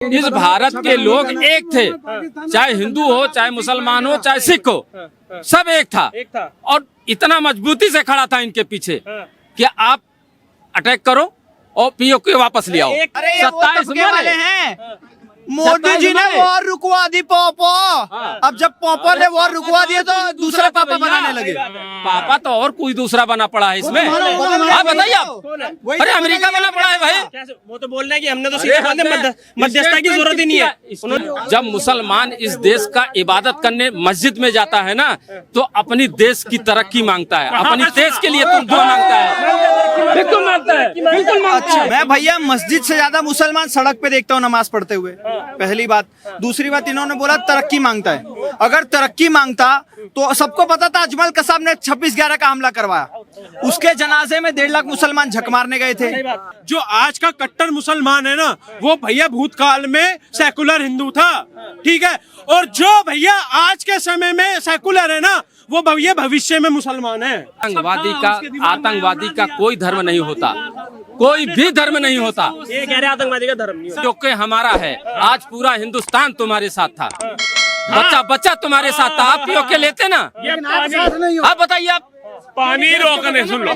इस भारत के लोग एक थे, चाहे हिंदू हो, चाहे मुसलमान हो, चाहे सिख हो, सब एक था। और इतना मजबूती से खड़ा था इनके पीछे कि आप अटैक करो और पीओके वापस ले आओ। 27 वाले हैं। मोदी जी ने वॉर रुकवा दी पोपो। अब जब पोपो ने वॉर रुकवा दिया तो दूसरा पापा बनाने लगे। पापा तो और कोई दूसरा बना पड़ा है इसमें। आप बताइए आप। अरे अमेरिका बना पड़ा है भाई। वो तो बोल रहे हैं कि हमने तो मध्यस्थता की जरूरत ही नहीं है। जब मुसलमान इस देश का इबादत करने मस्जिद में जाता है ना, तो अपनी देश की तरक्की मांगता है, अपनी देश के लिए तुम दुआ मांगता है, बिल्कुल मांगता है, बिल्कुल मांगता है। मैं भैया मस्जिद से ज्यादा मुसलमान सड़क पे देखता हूँ नमाज पढ़ते हुए। पहली बात। दूसरी बात, इन्होंने बोला तरक्की मांगता है। अगर तरक्की मांगता तो सबको पता था अजमल कसाब ने 26/11 का हमला करवाया। उसके जनाजे में 1.5 लाख मुसलमान झक मारने गए थे। जो आज का कट्टर मुसलमान है ना, वो भैया भूतकाल में सेकुलर हिंदू था, ठीक है। और जो भैया आज के समय में सेकुलर है ना, वो भैया भविष्य में मुसलमान है। आतंकवादी का कोई धर्म नहीं होता, कोई भी धर्म नहीं होता। ये कह रहे आतंकवादी का धर्म नहीं है। जो कि हमारा है। आज पूरा हिंदुस्तान तुम्हारे साथ था, बच्चा बच्चा तुम्हारे साथ था। आप पीओके लेते ना? आप बताइए आप। पानी रोकने, सुन लो,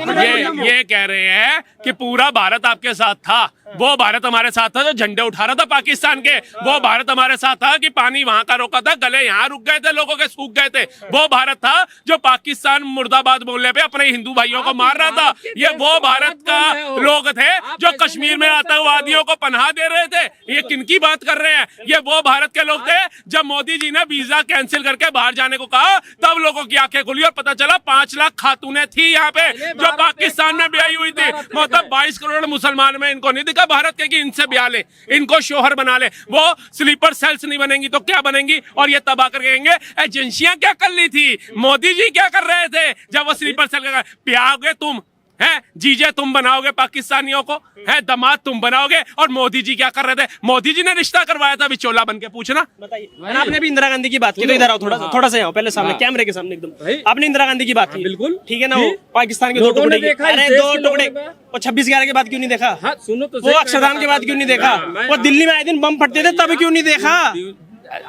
ये कह रहे हैं कि पूरा भारत आपके साथ था। वो भारत हमारे साथ था जो झंडे उठा रहा था पाकिस्तान के। वो भारत हमारे साथ था कि पानी वहां का रोका था, गले यहाँ रुक गए थे, लोगों के सूख गए थे। वो भारत था जो पाकिस्तान मुर्दाबाद बोलने पे अपने हिंदू भाइयों को मार रहा था। ये वो भारत का लोग थे जो कश्मीर में आतंकवादियों को पनाह दे रहे थे। ये किनकी बात कर रहे हैं? ये वो भारत के लोग थे जब मोदी जी ने वीजा कैंसिल करके बाहर जाने को कहा, तब लोगों की आंखें खुली और पता चला 5 लाख खातूनें थी यहाँ पे जो पाकिस्तान में ब्याही हुई थी। मतलब 22 करोड़ मुसलमान में इनको नहीं दिखा भारत के कि इनसे ब्याह ले, इनको शोहर बना ले। वो स्लीपर सेल्स नहीं बनेंगी तो क्या बनेंगी? और ये तबाह करके कहेंगे एजेंसियां क्या कर ली थी, मोदी जी क्या कर रहे थे जब वो स्लीपर सेल का ब्याहोगे तुम है, जीजे तुम बनाओगे पाकिस्तानियों को, है दामाद तुम बनाओगे। और मोदी जी क्या कर रहे थे? मोदी जी ने रिश्ता करवाया था विचोला बन के। पूछना बताइए। आपने भी इंदिरा गांधी की बात की, तो इधर आओ, थोड़ा सा आओ पहले सामने, कैमरे के सामने एकदम। आपने इंदिरा गांधी की बात की, बिल्कुल ठीक है ना। वो पाकिस्तान के 2 टुकड़े, अरे 2 टुकड़े। और 26/11 के बाद क्यों नहीं देखा? सुनो तो, वो अक्षरधाम के बाद क्यों नहीं देखा? वो दिल्ली में आए दिन बम फटते थे, तब क्यों नहीं देखा?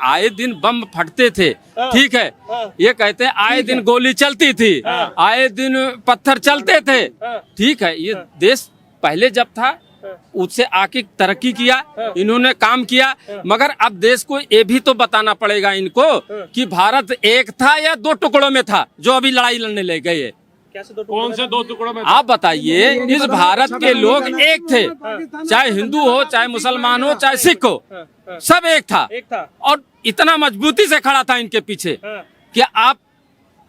आए दिन बम फटते थे, ठीक है। ये कहते हैं आए दिन गोली चलती थी, आए दिन पत्थर चलते थे, ठीक है। ये देश पहले जब था उससे आके तरक्की किया, इन्होंने काम किया। मगर अब देश को ये भी तो बताना पड़ेगा इनको कि भारत एक था या 2 टुकड़ों में था जो अभी लड़ाई लड़ने ले गए। कौन से 2 टुकड़ों में? आप बताइए। इस भारत के लोग एक थे, चाहे हिंदू हो, चाहे मुसलमान हो, चाहे सिख हो, सब एक था। और इतना मजबूती से खड़ा था इनके पीछे कि आप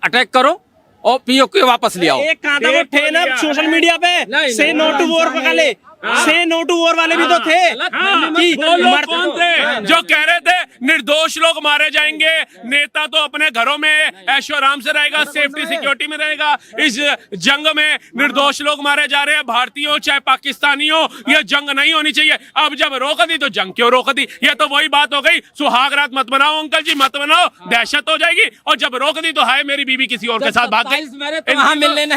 अटैक करो और पीओके वापस ले आओ। एक कहां था वो थे ना सोशल मीडिया पे, से नो टू वॉर पकड़े, से नो टू वॉर वाले भी तो थे कि कौन थे जो कह रहे थे निर्दोष लोग मारे जाएंगे, नेता तो अपने घरों में ऐशो आराम से रहेगा, सेफ्टी सिक्योरिटी में रहेगा। इस जंग में निर्दोष लोग मारे जा रहे हैं, भारतीय हो चाहे पाकिस्तानी हो। यह जंग नहीं होनी चाहिए। अब जब रोक दी तो जंग क्यों रोक दी? ये तो वही बात हो गई, सुहाग रात मत बनाओ अंकल जी, मत बनाओ, दहशत हो जाएगी। और जब रोक दी तो हाय मेरी बीवी किसी और के साथ भाग गई।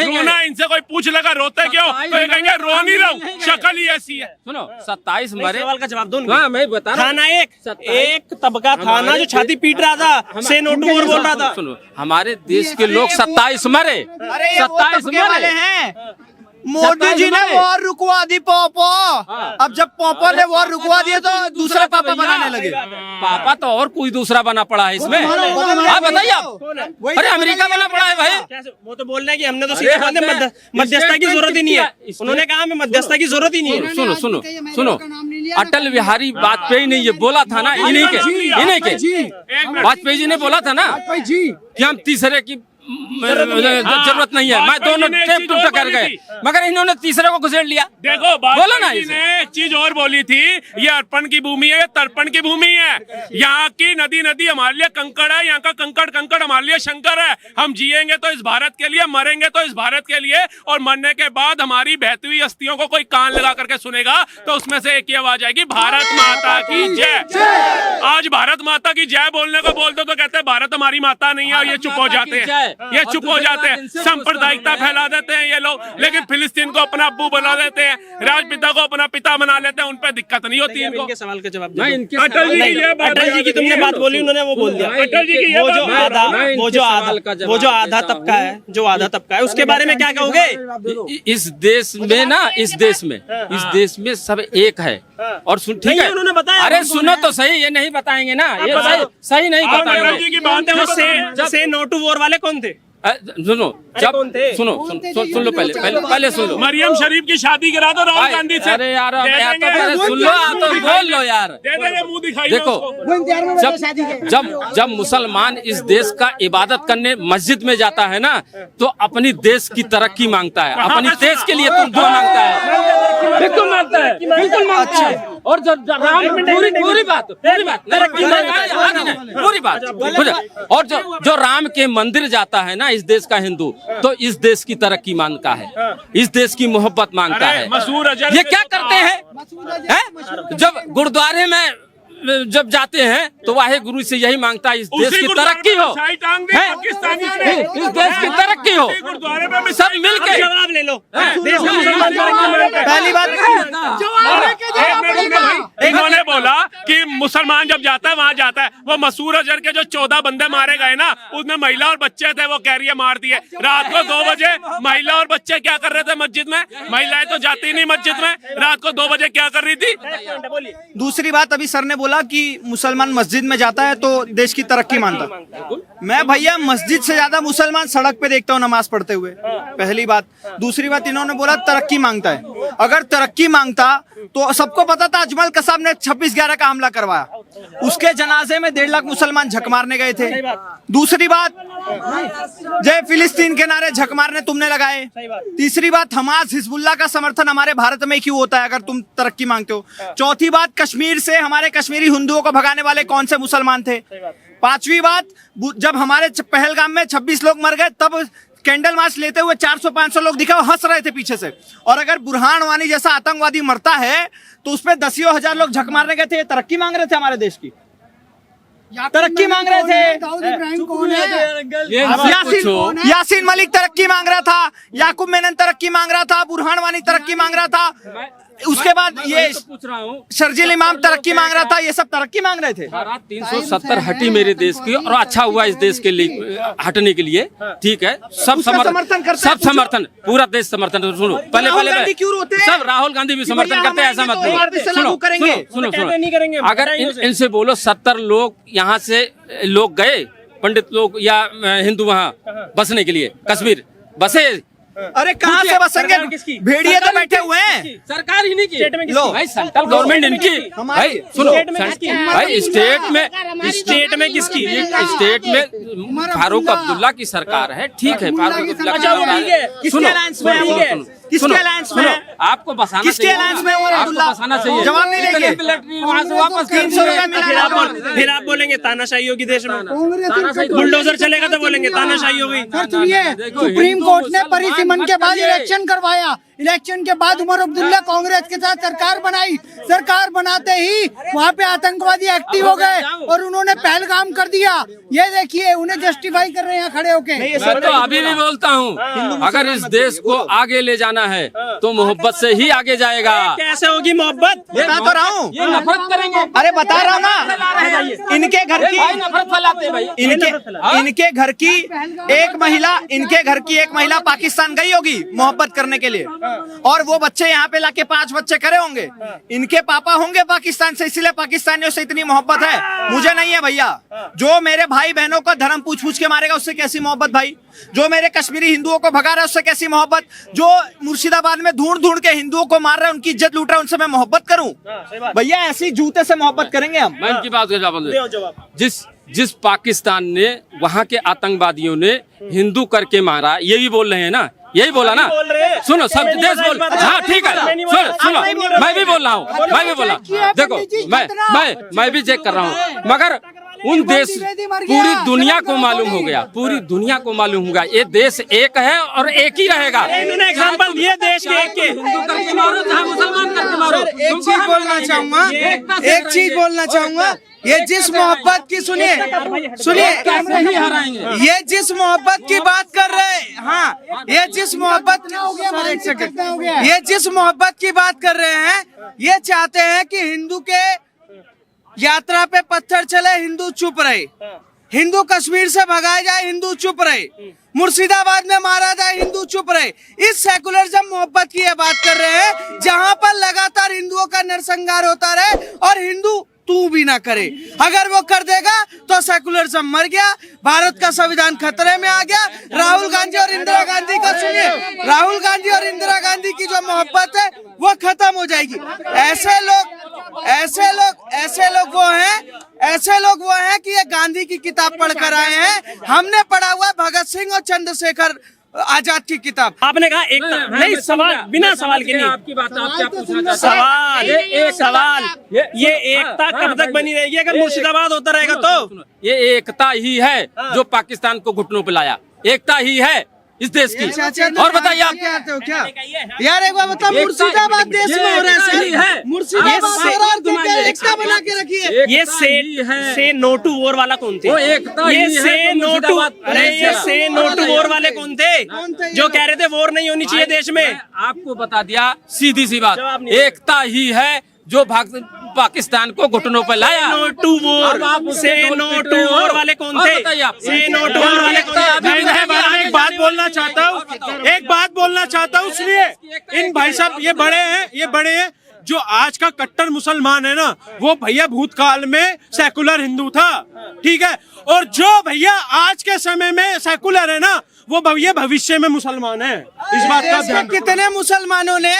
रोना, इनसे कोई पूछ लगा रोते क्यों, तो ये कहेंगे रो नहीं रहा हूं, शक्ल ही ऐसी है। सुनो, 27 मरे। सवाल का जवाब दो। हाँ, मैं बता रहा हूं। थाना एक तबका था ना जो छाती पीट रहा था, से नो टू वॉर बोल रहा था। सुनो, हमारे देश के लोग 27 मरे, 27 मरे हैं। मोदी जी ने वॉर रुकवा दी पोपो। अब जब पोपो ने वॉर रुकवा दिया तो दूसरा पापा बनाने लगे। पापा तो और कोई दूसरा बना पड़ा है इसमें। आप बताइए आप। अरे अमेरिका बना पड़ा है भाई। वो तो बोल रहे हैं कि हमने तो मध्यस्थता की जरूरत ही नहीं है। उन्होंने कहा हमें मध्यस्थता की जरूरत ही नहीं है। सुनो सुनो सुनो, अटल बिहारी वाजपेयी ने ये बोला था ना, इन्हीं के वाजपेयी जी ने बोला था ना कि हम तीसरे की जरूरत नहीं है। मैं दोनों टेप टूट कर गए, मगर इन्होंने तीसरे को घुसेड़ लिया। देखो वाजपेयी जी ने एक चीज और बोली थी, ये अर्पण की भूमि है, तर्पण की भूमि है। यहाँ की नदी हमारे लिए कंकड़ है, यहाँ का कंकड़ हमारे लिए शंकर है। हम जिएंगे तो इस भारत के लिए, मरेंगे तो इस भारत के लिए। और मरने के बाद हमारी बहती हुई अस्थियों को कोई कान लगा करके सुनेगा तो उसमें से एक ही आवाज आएगी, भारत माता की जय। आज भारत माता की जय बोलने को बोल दो तो कहते हैं भारत हमारी माता नहीं है, और ये चुप हो जाते हैं, ये चुप हो जाते हैं, सांप्रदायिकता फैला देते हैं ये लोग। लेकिन फिलिस्तीन को अपना अब्बू बना देते हैं, राजपिता को अपना पिता बना लेते हैं, उन पर दिक्कत नहीं होती इनको। इनके सवाल का जवाब मैं दो। इनके अटल जी की ये बात, अटल जी की तुमने बात बोली, उन्होंने वो बोल दिया। अटल जी की ये वो जो बात- आधा मैं वो इनके जो सवाल का आधा जवाब वो जो आधा देता तबका है, जो आधा तबका है, उसके बारे में क्या कहोगे? इस देश में ना, इस देश में सब एक है। और सुन, ठीक नहीं, है, उन्होंने बताया अरे कौन कौन सुनो है। तो सही, ये नहीं बताएंगे ना, ये बताओ। सही नहीं आप अटल जी की बात बताएंगे। है, से नो टू वॉर वाले कौन थे? सुनो, जब कौन थे? सुन लो, पहले सुन लो। मरियम शरीफ की शादी करा दो राहुल भाई, गांधी से। अरे यार, दे या तो देंगे। पहले सुन लो, या तो बोल लो यार। दे देंगे, मुंह दिखाइए देखो, उसको। जब मुसलमान इस देश का इबादत करने मस्जिद में जाता है ना, तो अपनी देश की तरक्की मांगता है, अपनी देश के लिए तुम दुआ मांगता है, बिल्कुल मांगता है, बिल्कुल मांगता है। और जब पूरी बात पूरी बात, और जो राम के मंदिर जाता है ना इस देश का हिंदू, तो इस देश की तरक्की मांगता है, इस देश की मोहब्बत मांगता अरे, है। मसूर अजहर ये के क्या तो करते हैं? जब गुरुद्वारे में जब जाते हैं तो वाहे गुरु से यही मांगता है, इस देश उसी की गुरुद्वारे तरक्की में हो, मिठाई टांग दी हैं? पाकिस्तानी ने। इस देश की तरक्की हो, उसी गुरुद्वारे में मिठाई सब मिल के। जवाब ले लो। हैं? देश में मुसलमान पहली बात, इन्होंने बोला कि मुसलमान जब जाता है वहाँ जाता है। वो मसूर अजहर के जो 14 बंदे मारे गए ना, उसमें महिला और बच्चे थे, वो कह रही है मार दिए। रात को 2 बजे महिला और बच्चे क्या कर रहे थे मस्जिद में? महिलाएं तो जाती नहीं मस्जिद में, रात को 2 बजे क्या कर रही थी? दूसरी बात, अभी सर ने बोला कि मुसलमान मस्जिद में जाता है तो देश की तरक्की मानता। मैं भैया मस्जिद से ज्यादा मुसलमान सड़क पे देखता हूँ नमाज पढ़ते हुए, पहली बात। दूसरी बात, इन्होंने बोला तरक्की मांगता है। अगर तरक्की मांगता तो सबको पता था अजमल कसाब ने 26/11 का हमला करवाया, उसके जनाजे में 1.5 लाख मुसलमान झक मारने गए थे। दूसरी बात, जय फिलिस्तीन के नारे झक मारने तुमने लगाए। तीसरी बात, हमास हिजबुल्लाह का समर्थन हमारे भारत में क्यों होता है अगर तुम तरक्की मांगते हो। चौथी बात, कश्मीर से हमारे कश्मीरी हिंदुओं को भगाने वाले कौन से मुसलमान थे। पांचवी बात, जब हमारे पहलगाम में 26 लोग मर गए तब कैंडल मार्च लेते हुए 400-500 लोग दिखे, हंस रहे थे पीछे से। और अगर बुरहान वानी जैसा आतंकवादी मरता है तो उसपे 10 हजार लोग झक मारने गए थे। तरक्की मांग रहे थे हमारे देश की, तरक्की मांग रहे थे। दाऊद इब्राहिम कौन है? ये सब पूछो। यासीन मलिक तरक्की मांग रहा था, याकूब मेनन तरक्की मांग रहा था, बुरहान वानी तरक्की मांग रहा था, उसके बाद ये पूछ रहा हूँ, शर्जील इमाम तरक्की मांग रहा था, ये सब तरक्की मांग रहे थे। धारा 370 हटी मेरे देश की, और अच्छा हुआ इस देश के लिए हटने के लिए, ठीक है। सब उसका समर्थन करते हैं, सब समर्थन, पूरा देश समर्थन। सुनो, पहले राहुल गांधी क्यों रोते हैं? सब राहुल गांधी भी समर्थन भैया करते हैं, ऐसा हमारे मत लिए तो बोलो। इसे लागू करेंगे। सुनो, नहीं करेंगे, अगर बताइए उसे। इनसे बोलो 70 लोग यहाँ से लोग गए, पंडित लोग या हिंदू वहाँ बसने के लिए, कश्मीर बसे। अरे कहाँ से बसेंगे? सरकार किसकी? भेड़िए तो बैठे हुए हैं। सरकार ही नहीं की, स्टेट में किसकी? लो। भाई सेंट्रल गवर्नमेंट इनकी, भाई सुनो, स्टेट में किसकी? भाई स्टेट में स्टेट में फारूक अब्दुल्ला की सरकार है, ठीक है। फारूक अब्दुल्ला की अच्छा, वो सरकार ठीक है। है। किसके सुनो, अलायंस में है वो? सुनो, किसके सुनो, अलायंस में सुनो, है? आपको बसाना किसके चाहिए, अलायंस में है वो आपको अब्दुल्ला? बसाना चाहिए। जवाब नहीं देंगे। मिलिट्री वहाँ से वापस 300 रुपया मिला। फिर आप बोलेंगे तानाशाही होगी देश में, कांग्रेस बुलडोजर चलेगा तो बोलेंगे तानाशाही हो गई। सर सुनिए, सुप्रीम कोर्ट ने परिसीमन के बाद इलेक्शन करवाया, इलेक्शन के बाद उमर अब्दुल्ला कांग्रेस के साथ सरकार बनाई, सरकार बनाते ही वहाँ पे आतंकवादी एक्टिव हो गए और उन्होंने पहलगाम कर दिया। ये देखिए, उन्हें जस्टिफाई कर रहे हैं यहाँ खड़े होके। मैं तो अभी भी बोलता हूँ, अगर इस देश को आगे ले जाना है तो मोहब्बत से ही आगे जाएगा। कैसे होगी मोहब्बत? बता तो रहा हूँ, ये नफरत करेंगे, अरे बता रहा हूँ ना। इनके घर की नफरत फैलाते हैं भाई। इनके घर की एक महिला पाकिस्तान गई होगी मोहब्बत करने के लिए, और वो बच्चे यहाँ पे लाके 5 बच्चे करे होंगे। इनके पापा होंगे पाकिस्तान से, इसलिए पाकिस्तानियों से इतनी मोहब्बत है। मुझे नहीं है भैया। जो मेरे भाई बहनों का धर्म पूछ पूछ के मारेगा उससे कैसी मोहब्बत भाई? जो मेरे कश्मीरी हिंदुओं को भगा रहा है उससे कैसी मोहब्बत? जो मुर्शिदाबाद में ढूंढ ढूंढ के हिंदुओं को मार रहा है, उनकी इज्जत लूट रहा है, उनसे मैं मोहब्बत करूं? भैया ऐसी जूते से मोहब्बत करेंगे हम? मैं इनकी बात का जवाब दूं। जिस पाकिस्तान ने वहाँ के आतंकवादियों ने हिंदू करके मारा, ये भी बोल रहे हैं ना, यही बोला ना। सुनो, सब देश बोल, हाँ ठीक है, सुनो, मैं भी बोल रहा हूँ, मैं भी बोला। देखो, मैं भी चेक कर रहा हूँ, मगर उन देश द्विवेदी मर गया, पूरी दुनिया शरद को पवार मालूम हो ने। गया, पूरी दुनिया को मालूम होगा ये देश एक है और एक ही रहेगा। इन्होंने एग्जांपल दिए देश के एक के। मुसलमान करके मारो। एक चीज बोलना चाहूंगा, एक चीज बोलना चाहूंगा, ये जिस मोहब्बत की सुनिए ये जिस मोहब्बत की बात कर रहे हैं, हाँ ये जिस मोहब्बत सर एक सेकंड, ये जिस मोहब्बत की बात कर रहे हैं, ये चाहते हैं कि हिंदू के यात्रा पे पत्थर चले, हिंदू चुप रहे, हिंदू कश्मीर से भगाए जाए, हिंदू चुप रहे, मुर्शिदाबाद में मारा जाए, हिंदू चुप रहे। इस सेकुलरिज्म मोहब्बत की ये बात कर रहे हैं जहां पर लगातार हिंदुओं का नरसंहार होता रहे और हिंदू तू भी ना करे। अगर वो कर देगा तो सेकुलरिज्म मर गया, भारत का संविधान खतरे में आ गया। राहुल गांधी और इंदिरा गांधी का सुनिए, राहुल गांधी और इंदिरा गांधी की जो मोहब्बत है वो खत्म हो जाएगी। ऐसे लोग वो हैं कि ये गांधी की किताब पढ़कर आए हैं। हमने पढ़ा हुआ भगत सिंह और चंद्रशेखर आजाद की किताब। आपने कहा एक नहीं सवाल बिना सवाल के नहीं, आपकी बात आप क्या पूछना चाहते हैं? सवाल ये एकता कब तक बनी रहेगी अगर मुर्शिदाबाद होता रहेगा तो? ये एकता ही है जो पाकिस्तान को घुटनों पे लाया, एकता ही है इस देश की। और बताइए आप क्या आते हो क्या यार, एक बार बताओ, मुर्शिदाबाद देश में हो रहा है सर, मुर्शिदाबाद एकता बना के रखिए। ये से नो टू वॉर वाला कौन थे? वो एकता ये ही है से जो नो टू, मुर्शिदाबाद अरे ये से नो टू वॉर वाले कौन थे जो कह रहे थे वॉर नहीं होनी चाहिए देश में? मैं आपको बता दिया, सीधी सी बात, जवाब नहीं। एकता ही है जो पाकिस्तान को घुटनों पर लाया। नो टू वॉर, से नो टू वॉर वाले कौन थे? से नो टू वॉर वाले कौन थे? मैं एक बात बोलना चाहता हूँ, सुनिए, इन भाई साहब ये बड़े हैं जो आज का कट्टर मुसलमान है ना, वो भैया भूतकाल में सेकुलर हिंदू था, ठीक है, और जो भैया आज के समय में सेकुलर है ना, वो भैया भविष्य में मुसलमान है। इस बात का ध्यान रखो। कितने मुसलमानों ने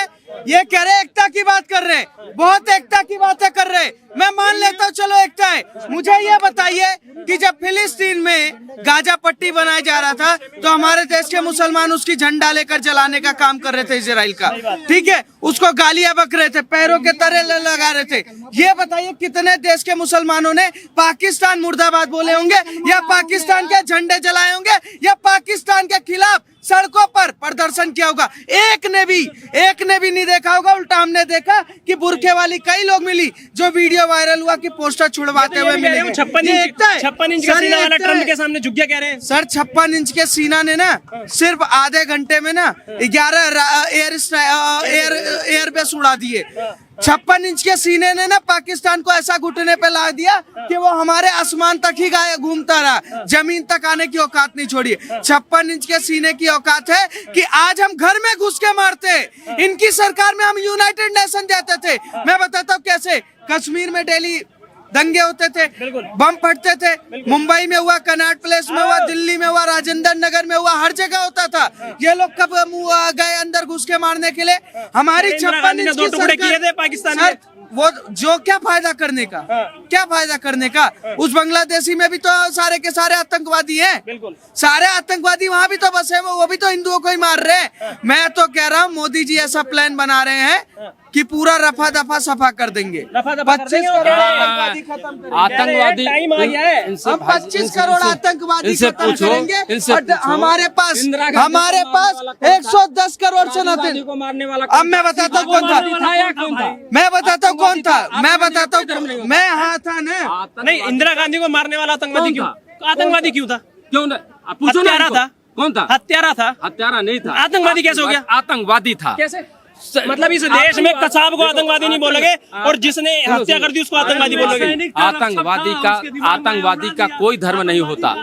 ये कह रहे एकता की बात कर रहे, बहुत एकता की बातें कर रहे, मैं मान लेता हूँ चलो एकता है। मुझे ये बताइए कि जब फिलिस्तीन में गाजा पट्टी बनाया जा रहा था तो हमारे देश के मुसलमान उसकी झंडा लेकर जलाने का काम कर रहे थे इजराइल का, ठीक है, उसको गालियां बक रहे थे, पैरों के तरे लगा रहे थे। ये बताइए कितने देश के मुसलमानों ने पाकिस्तान मुर्दाबाद बोले होंगे या पाकिस्तान के झंडे जलाए होंगे या पाकिस्तान के खिलाफ सड़कों पर प्रदर्शन किया होगा? एक ने भी नहीं देखा होगा। उल्टा हमने देखा कि बुरखे वाली कई लोग मिली जो वीडियो वायरल हुआ कि पोस्टर छुड़वाते हुए मिले। 56 इंच का सीना वाला ट्रम्प के सामने झुक गया कह रहे हैं सर। 56 इंच के सीना ने ना सिर्फ आधे घंटे में ना 11 एयरबेस उड़ा दिए। 56 इंच के सीने ने ना पाकिस्तान को ऐसा घुटने पे ला दिया कि वो हमारे आसमान तक ही घूमता रहा, जमीन तक आने की औकात नहीं छोड़ी। 56 इंच के सीने की औकात है कि आज हम घर में घुस के मारते। इनकी सरकार में हम यूनाइटेड नेशन जाते थे। मैं बताता हूँ कैसे कश्मीर में डेली दंगे होते थे, बम फटते थे, मुंबई में हुआ, कनॉट प्लेस में हुआ, दिल्ली में हुआ, राजेंद्र नगर में हुआ, हर जगह होता था। ये लोग कब गए अंदर घुस के मारने के लिए? हमारी 56 इंच की टुकड़े किए थे पाकिस्तान में। वो जो क्या फायदा करने का, क्या फायदा करने का? उस बांग्लादेशी में भी तो सारे के सारे आतंकवादी हैं, सारे आतंकवादी वहाँ भी तो बसे हैं, वो भी तो हिंदुओं को ही मार रहे हैं। मैं तो कह रहा हूँ मोदी जी ऐसा प्लान बना रहे हैं कि पूरा रफा दफा सफा कर देंगे। 25 करोड़ आतंकवादी खत्म करेंगे। आतंकवादी टाइम आ गया है। हम 25 करोड़ आतंकवादी इनसे खत्म पूछो, करेंगे इनसे और पूछो। हमारे पास इंदिरा गांधी को 110 करोड़ से नथिंग। को मारने वाला अब मैं बताता हूँ कौन था, मैं बताता हूँ कौन था, मैं बताता हूँ, मैं हाँ था ना। नहीं, इंदिरा गांधी को मारने वाला आतंकवादी क्यों? आतंकवादी क्यों था? क्यों ना? पूछो ना हत्यारा इनको। था। कौन था? हत्यारा था। हत्यारा नहीं था। आतंकवादी कैसे हो गया? आतंकवादी था। कैसे? मतलब इस देश में कसाब को आतंकवादी नहीं बोलोगे और जिसने हत्या कर दी उसको आतंकवादी बोलोगे? आतंकवादी का कोई धर्म नहीं होता,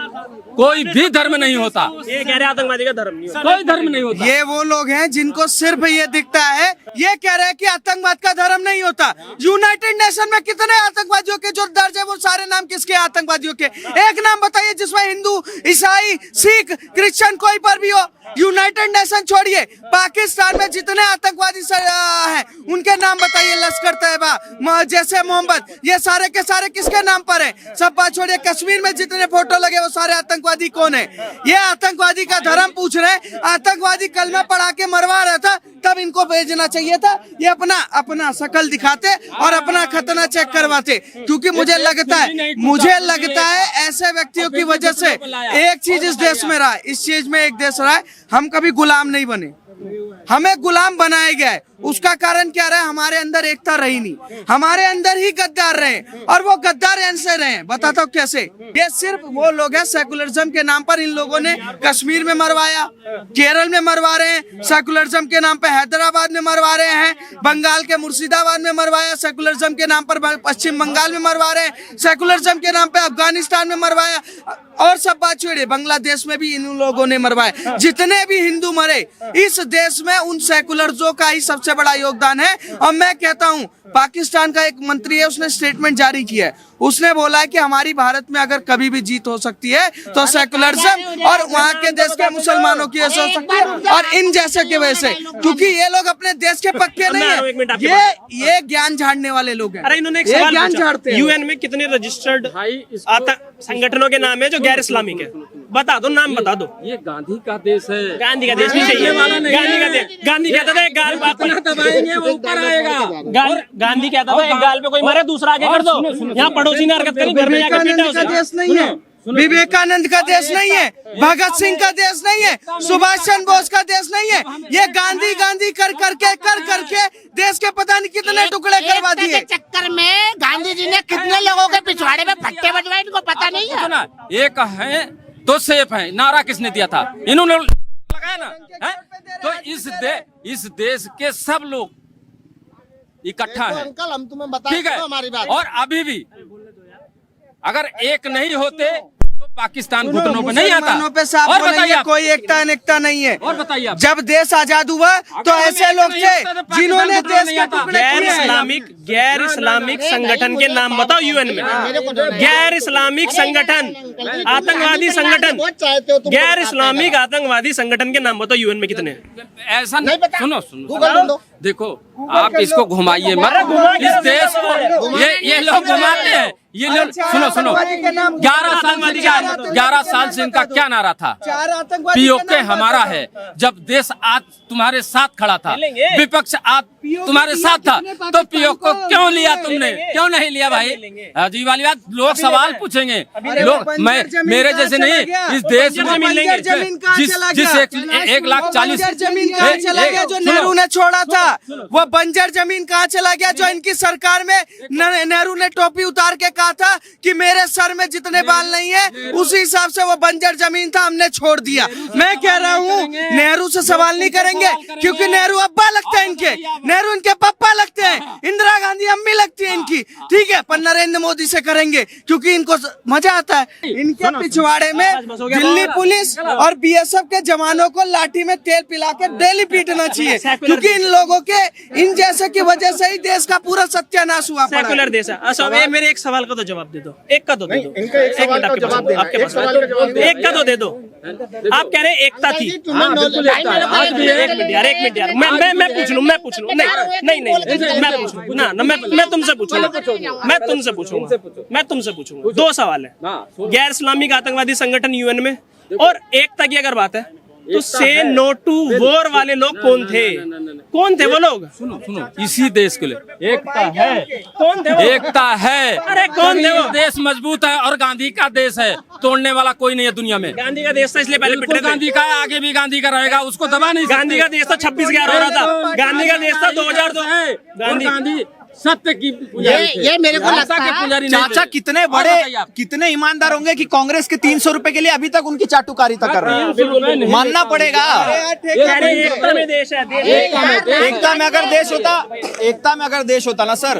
कोई भी धर्म नहीं होता। ये कह रहे आतंकवादी का धर्म नहीं होता। कोई धर्म नहीं होता। ये वो लोग हैं जिनको सिर्फ ये दिखता है, ये कह रहे हैं कि आतंकवाद का धर्म नहीं होता। यूनाइटेड नेशन में कितने आतंकवादियों के जो दर्ज है वो सारे नाम किसके आतंकवादियों के? एक नाम बताइए जिसमें हिंदू, ईसाई, सिख, क्रिश्चियन कोई पर भी हो। यूनाइटेड नेशन छोड़िए, पाकिस्तान में जितने आतंकवादी हैं उनके नाम बताइए। लश्कर तैयबा, जैसे मोहम्मद, ये सारे के सारे किसके नाम पर है? सब बात छोड़िए, कश्मीर में जितने फोटो लगे वो सारे आतंकवादी कौन है? ये आतंकवादी का धर्म पूछ रहे हैं। आतंकवादी कलमा पढ़ा के मरवा रहा था, तब इनको भेजना चाहिए था। ये अपना शकल दिखाते और अपना खतना चेक करवाते, क्योंकि मुझे लगता है ऐसे व्यक्तियों की वजह से एक चीज इस देश में रहा है, इस चीज में एक देश रहा है, हम कभी गुलाम नहीं बने, हमें गुलाम बनाया गया है। उसका कारण क्या रहा है? हमारे अंदर एकता रही नहीं, हमारे अंदर ही गद्दार रहे, और वो गद्दार ऐसे रहे। बताता हूँ कैसे। ये सिर्फ वो लोग हैं, सेकुलरिज्म के नाम पर इन लोगों ने कश्मीर में मरवाया, केरल में मरवा रहे हैं, सेकुलरिज्म के नाम पर हैदराबाद में मरवा रहे हैं, बंगाल के मुर्शिदाबाद में मरवाया, सेकुलरिज्म के नाम पर पश्चिम बंगाल में मरवा रहे हैं, सेकुलरिज्म के नाम पर अफगानिस्तान में मरवाया, और सब बात छोड़िए बांग्लादेश में भी इन लोगों ने मरवाया। जितने भी हिंदू मरे इस देश में उन सेकुलर्सों का ही सबसे बड़ा योगदान है। और मैं कहता हूं, पाकिस्तान का एक मंत्री है, उसने स्टेटमेंट जारी किया है, उसने बोला है कि हमारी भारत में अगर कभी भी जीत हो सकती है तो सेकुलरिज्म और वहाँ के देश के मुसलमानों की वजह से हो सकती है, और इन जैसे की वजह से, क्योंकि ये लोग अपने देश के पक्के नहीं है, ये ज्ञान झाड़ने वाले लोग हैं। अरे इन्होंने एक सवाल पूछा, यूएन में कितने रजिस्टर्ड संगठनों के नाम है जो गैर इस्लामिक है? बता दो, नाम बता दो। ये गांधी का देश है, गांधी का देश नहीं चाहिए। गांधी का देश, गांधी कहता था एक गाल पे दबाएंगे वो ऊपर आएगा। गांधी कहता था एक गाल पे कोई मारे दूसरा आगे कर दो। यहाँ पड़ोसी ने हरकत करी, घर में जाकर पीटा उसे। देश नहीं है, विवेकानंद का देश नहीं है, भगत सिंह का देश नहीं है, सुभाष चंद्र बोस का देश नहीं है। ये गांधी कर करके देश के पता नहीं कितने टुकड़े करवा दिए। चक्कर में गांधी जी ने कितने लोगों के पिछवाड़े में फट्टे बजवाए, इनको पता नहीं है। एक है तो सेफ है, नारा किसने दिया था? इन्होंने लगाया ना, है? तो इस देश के सब लोग इकट्ठा है, अंकल हम तुम्हें बता ठीक है? हमारी बात, और अभी भी अगर एक नहीं होते तो पाकिस्तान घुटनों पे नहीं आता। पे साफ और बोलेंगे, बताइए आप, कोई एकता नहीं है। और बताइए आप, जब देश आजाद हुआ तो ऐसे लोग थे जिन्होंने देश के टुकड़े गैर इस्लामिक संगठन के नाम बताओ यूएन में। गैर इस्लामिक संगठन, आतंकवादी संगठन, गैर इस्लामिक आतंकवादी संगठन के नाम बताओ यूएन में कितने? ऐसा नहीं, सुनो देखो, आप इसको घुमाइए मत, इस देश को ये लोग घुमाते हैं। ये लोग सुनो 11 साल से इनका क्या नारा था? पीओके हमारा है। जब देश आज तुम्हारे साथ खड़ा था, विपक्ष आज तुम्हारे साथ था, तो पीओके को क्यों लिया तुमने? क्यों नहीं लिया भाई? अजीब वाली बात, लोग सवाल पूछेंगे, लोग मेरे जैसे नहीं, इस देश में जिस 1,40,000 जमीन कहाँ चला गया जो नेहरू ने छोड़ा था? वो बंजर जमीन कहाँ चला गया जो इनकी सरकार में नेहरू ने टोपी उतार के कहा था कि मेरे सर में जितने बाल नहीं है उसी हिसाब से वो बंजर जमीन था, हमने छोड़ दिया। मैं कह रहा हूँ नेहरू से सवाल नहीं करेंगे, क्योंकि नेहरू अब्बा लगते हैं इनके, नेहरू इनके पापा लगते हैं, इंदिरा गांधी अम्मी लगती है इनकी, ठीक है? पर नरेंद्र मोदी से करेंगे क्योंकि इनको मजा आता है। इनके पिछवाड़े में दिल्ली पुलिस और बीएसएफ के जवानों को लाठी में तेल पिला के डेली पीटना चाहिए, क्योंकि इन लोगों के इन जैसे की वजह से ही देश का पूरा सत्यानाश हुआ। सेकुलर देश है। अच्छा, मेरे एक सवाल का तो जवाब दे दो, एक का तो दे दो, एक मिनट आपके पास एक का तो दे दो। आप कह रहे हैं एकता थी, एक मिनट यार, मैं पूछ लूं, मैं पूछ लूं, नहीं मैं पूछ लूं ना, मैं तुमसे पूछूंगा, 2 सवाल है। गैर इस्लामिक आतंकवादी संगठन यूएन में, और एकता की अगर बात है तो से नो टू वॉर वाले लोग कौन थे वो लोग? सुनो इसी देश के लिए एकता है, कौन थे वो? एकता है। अरे कौन थे वो? देश मजबूत है और गांधी का देश है, तोड़ने वाला कोई नहीं है दुनिया में। गांधी का देश था इसलिए पहले पिट रहे थे। गांधी का है, आगे भी गांधी का रहेगा, उसको दबा नहीं। गांधी का देश था 26/11 हो रहा था, गांधी का देश था 2002 है। गांधी सत्य की ये मेरे को लगता है चाचा कितने ईमानदार होंगे कि कांग्रेस के 300 रुपए के लिए अभी तक उनकी चाटुकारिता कर रहे हैं। मानना पड़ेगा। एकता में देश है, एकता में अगर देश होता ना सर,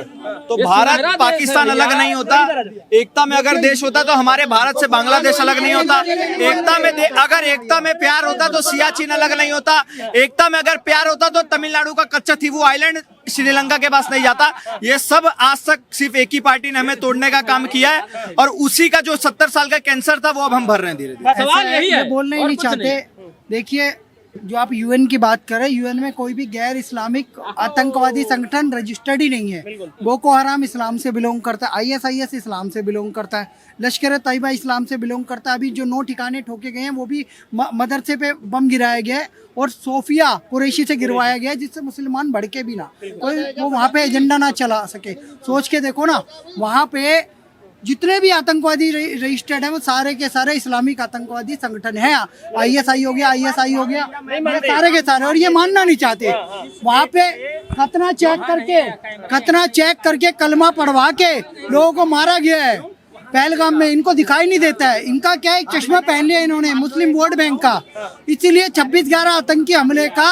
तो भारत पाकिस्तान अलग नहीं होता। एकता में अगर देश होता तो हमारे भारत से बांग्लादेश अलग नहीं होता। अगर एकता में प्यार होता तो सियाचिन अलग नहीं होता। एकता में अगर प्यार होता तो तमिलनाडु का कच्चथीवू आइलैंड श्रीलंका के पास नहीं जाता। ये सब आज तक सिर्फ एक ही पार्टी ने हमें तोड़ने का काम किया है, और उसी का जो 70 साल का कैंसर था वो अब हम भर रहे हैं धीरे धीरे। सवाल यही है, बोलना ही नहीं चाहते। देखिए, जो आप यूएन की बात करें, यूएन में कोई भी गैर इस्लामिक आतंकवादी संगठन रजिस्टर्ड ही नहीं है। बोको हराम इस्लाम से बिलोंग करता है, आईएसआईएस इस्लाम से बिलोंग करता है, लश्कर तैयबा इस्लाम से बिलोंग करता है। अभी जो 9 ठिकाने ठोके गए हैं वो भी मदरसे पे बम गिराया गया है और सोफिया कुरैशी से गिरवाया गया है, जिससे मुसलमान भड़के भी ना, कोई वो वहाँ पे एजेंडा ना चला सके। सोच के देखो ना, वहाँ पे जितने भी आतंकवादी रजिस्टर्ड हैं वो सारे के सारे इस्लामिक आतंकवादी संगठन है। आईएसआई हो गया, आईएसआई हो गया, ये सारे के सारे, और ये मानना नहीं चाहते। वहाँ पे खतना चेक करके कलमा पढ़वा के लोगों को मारा गया है पहलगाम में। इनको दिखाई नहीं देता है। इनका क्या है, चश्मा पहन लिया इन्होंने मुस्लिम वोट बैंक का। इसीलिए 26/11 आतंकी हमले का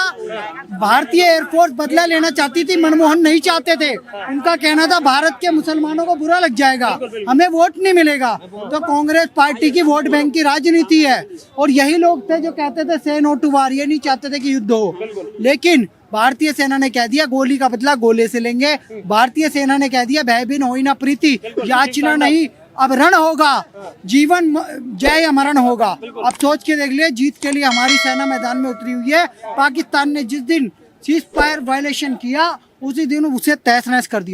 भारतीय एयरफोर्स बदला लेना चाहती थी, मनमोहन नहीं चाहते थे। उनका कहना था भारत के मुसलमानों को बुरा लग जाएगा, हमें वोट नहीं मिलेगा। तो कांग्रेस पार्टी की वोट बैंक की राजनीति है, और यही लोग थे जो कहते थे से नो टू वार, ये नहीं चाहते थे कि युद्ध हो। लेकिन भारतीय सेना ने कह दिया गोली का बदला गोले से लेंगे। भारतीय सेना ने कह दिया भय बिन होई ना प्रीति, याचना नहीं अब रण होगा, जीवन जय या मरण होगा। अब सोच के देख लिए, जीत के लिए हमारी सेना मैदान में उतरी हुई है। पाकिस्तान ने जिस दिन सीज फायर वायलेशन किया उसी दिन उसे तहस नहस कर दिया।